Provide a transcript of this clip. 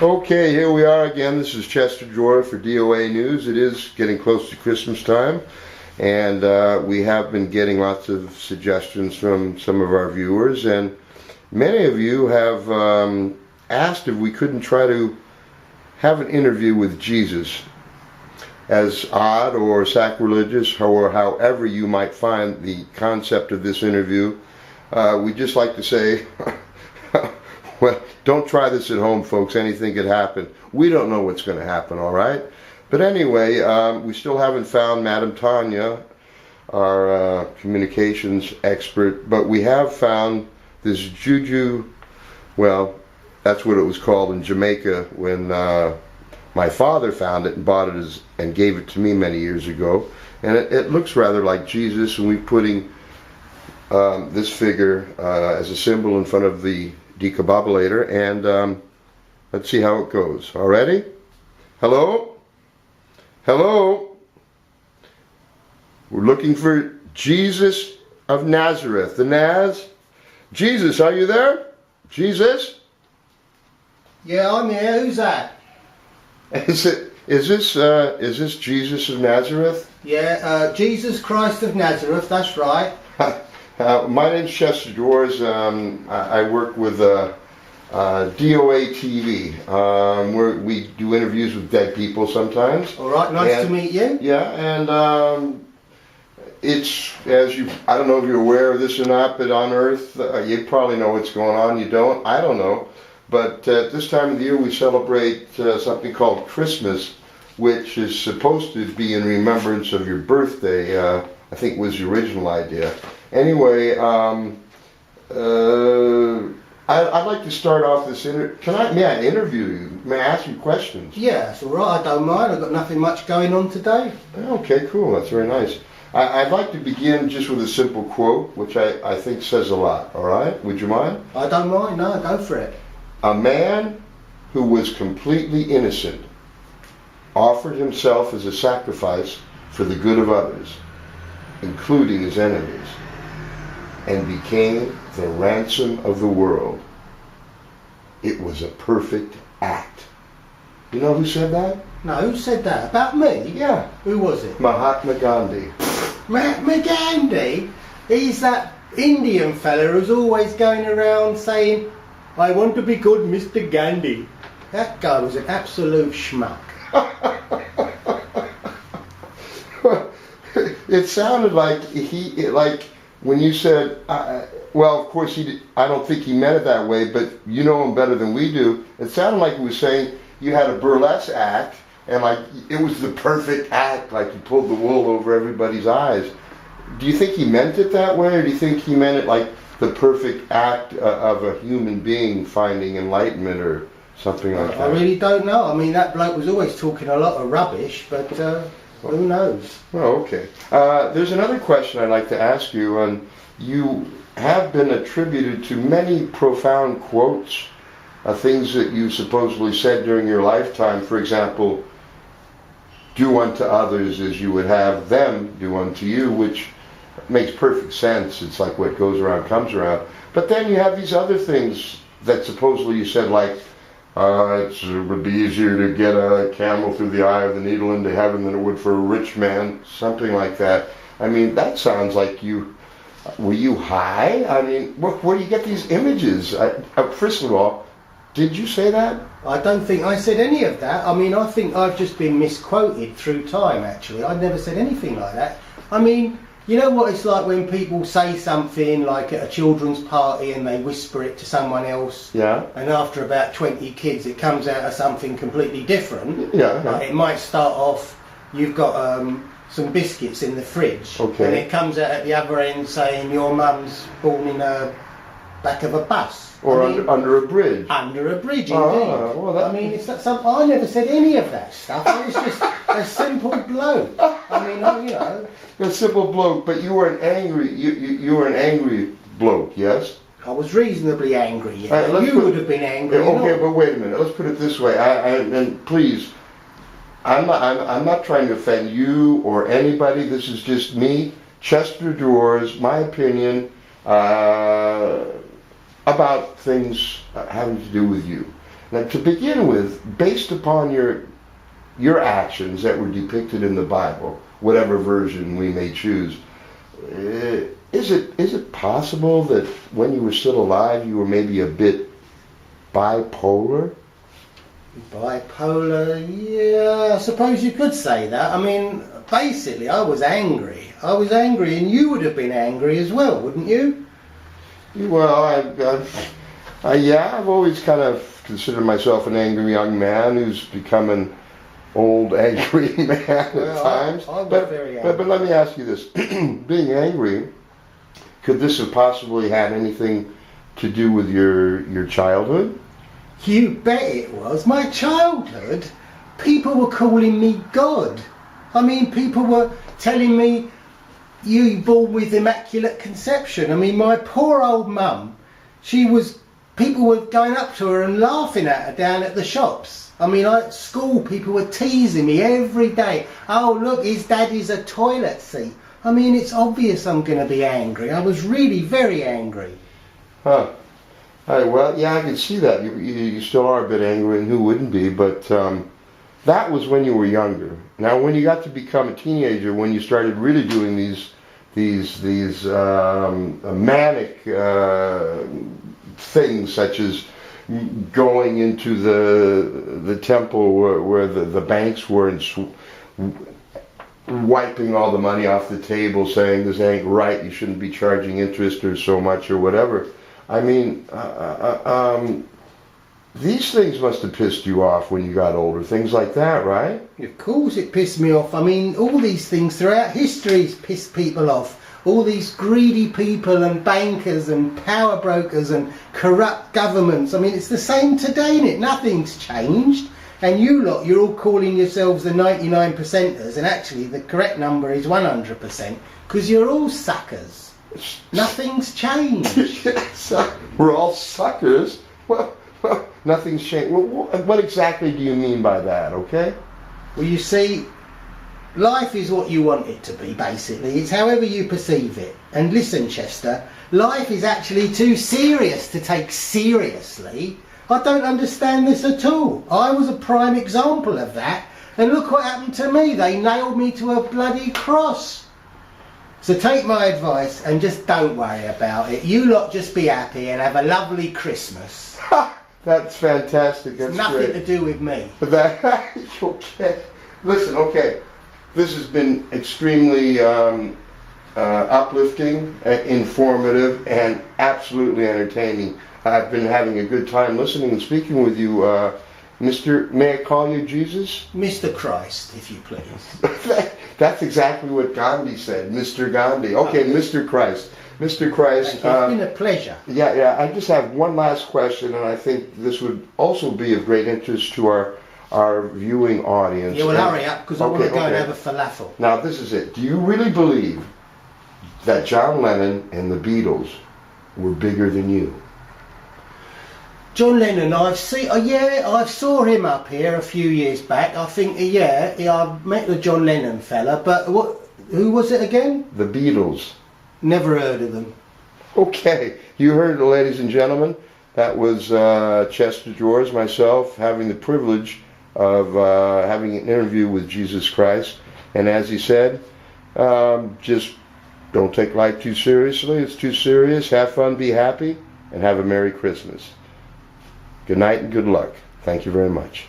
Okay, here we are again. This is Chester Joy for DOA News. It is getting close to Christmas time, and we have been getting lots of suggestions from some of our viewers, and many of you have asked if we couldn't try to have an interview with Jesus. As odd or sacrilegious or however you might find the concept of this interview, we'd just like to say, well, don't try this at home, folks. Anything could happen. We don't know what's going to happen, all right? But anyway, we still haven't found Madam Tanya, our communications expert, but we have found this juju. Well, that's what it was called in Jamaica when my father found it and bought it and gave it to me many years ago. And it looks rather like Jesus, and we're putting this figure as a symbol in front of the decobbulator, and let's see how it goes. All ready? Hello? Hello? We're looking for Jesus of Nazareth. The Naz? Jesus, are you there? Jesus? Yeah, I'm here. Who's that? Is this Jesus of Nazareth? Yeah, Jesus Christ of Nazareth, that's right. My name's Chester Dwars. I work with DOA TV, where we do interviews with dead people sometimes. All right, nice to meet you. Yeah, and it's, I don't know if you're aware of this or not, but on Earth, you probably know what's going on. You don't? I don't know. But at this time of the year, we celebrate something called Christmas, which is supposed to be in remembrance of your birthday. I think was the original idea. Anyway, I'd like to start off this may I interview you? May I ask you questions? Yeah, it's all right. I don't mind. I've got nothing much going on today. Okay, cool. That's very nice. I'd like to begin just with a simple quote, which I think says a lot. All right? Would you mind? I don't mind. No, go for it. A man who was completely innocent offered himself as a sacrifice for the good of others, including his enemies, and became the ransom of the world. It was a perfect act. You know who said that? No, who said that? About me? Yeah. Who was it? Mahatma Gandhi. Mahatma Gandhi? He's that Indian fella who's always going around saying, I want to be good, Mr. Gandhi. That guy was an absolute schmuck. It sounded like when you said, well, of course I don't think he meant it that way, but you know him better than we do. It sounded like he was saying you had a burlesque act, and like it was the perfect act, like you pulled the wool over everybody's eyes. Do you think he meant it that way, or do you think he meant it like the perfect act of a human being finding enlightenment or something like that? I really don't know. I mean, that bloke was always talking a lot of rubbish, but who knows? Oh, okay. There's another question I'd like to ask you. And you have been attributed to many profound quotes, things that you supposedly said during your lifetime. For example, do unto others as you would have them do unto you, which makes perfect sense. It's like what goes around comes around. But then you have these other things that supposedly you said, like, it would be easier to get a camel through the eye of the needle into heaven than it would for a rich man, something like that. I mean, that sounds like were you high? I mean, where do you get these images? First of all, did you say that? I don't think I said any of that. I mean, I think I've just been misquoted through time, actually. I never said anything like that. I mean, you know what it's like when people say something like at a children's party and they whisper it to someone else? Yeah. And after about 20 kids it comes out as something completely different. Yeah. Like it might start off, you've got some biscuits in the fridge. Okay. And it comes out at the other end saying your mum's born in the back of a bus. Or under a bridge. Under a bridge, indeed. Well, I mean, it's not some. I never said any of that stuff. I was just a simple bloke. I mean, you know. A simple bloke, but you were an angry. You were an angry bloke, yes. I was reasonably angry. Yeah. You would have been angry. Okay, but wait a minute. Let's put it this way. And please, I'm not trying to offend you or anybody. This is just me, Chester Dwars, my opinion. about things having to do with you. Now, to begin with, based upon your actions that were depicted in the Bible, whatever version we may choose, is it possible that when you were still alive, you were maybe a bit bipolar? Bipolar, yeah, I suppose you could say that. I mean, basically, I was angry. I was angry, and you would have been angry as well, wouldn't you? Well, yeah, I've always kind of considered myself an angry young man who's become an old, angry man at times. I was very angry. But let me ask you this. Being angry, could this have possibly had anything to do with your childhood? You bet it was. My childhood, people were calling me God. I mean, people were telling me, you born with immaculate conception. I mean, my poor old mum, people were going up to her and laughing at her down at the shops. I mean, at school, people were teasing me every day. Oh, look, his daddy's a toilet seat. I mean, it's obvious I'm going to be angry. I was really very angry. Huh. Well, yeah, I can see that. You still are a bit angry, and who wouldn't be? But that was when you were younger. Now, when you got to become a teenager, when you started really doing these manic things, such as going into the temple where the banks were and wiping all the money off the table, saying this ain't right, you shouldn't be charging interest or so much or whatever. I mean, these things must have pissed you off when you got older, things like that, right? Of course it pissed me off. I mean, all these things throughout history has pissed people off. All these greedy people and bankers and power brokers and corrupt governments. I mean, it's the same today, isn't it? Nothing's changed. And you lot, you're all calling yourselves the 99%ers, and actually the correct number is 100%, because you're all suckers. Nothing's changed. We're all suckers? Well, nothing's changed. What exactly do you mean by that, okay? Well, you see, life is what you want it to be, basically. It's however you perceive it. And listen, Chester, life is actually too serious to take seriously. I don't understand this at all. I was a prime example of that. And look what happened to me. They nailed me to a bloody cross. So take my advice and just don't worry about it. You lot just be happy and have a lovely Christmas. That's fantastic. That's nothing great. to do with me. Okay. Listen, okay. This has been extremely uplifting, informative, and absolutely entertaining. I've been having a good time listening and speaking with you, may I call you Jesus? Mr. Christ, if you please. That's exactly what Gandhi said, Mr. Gandhi. Okay, Mr. Christ. Mr. Christ. It's been a pleasure. Yeah, I just have one last question, and I think this would also be of great interest to our viewing audience. Yeah, well, hurry up, because I want to go and have a falafel. Now, this is it. Do you really believe that John Lennon and the Beatles were bigger than you? John Lennon, I saw him up here a few years back. I think, I met the John Lennon fella, but who was it again? The Beatles. Never heard of them. Okay, you heard it, ladies and gentlemen. That was Chester George, myself, having the privilege of having an interview with Jesus Christ. And as he said, just don't take life too seriously. It's too serious. Have fun, be happy, and have a Merry Christmas. Good night and good luck. Thank you very much.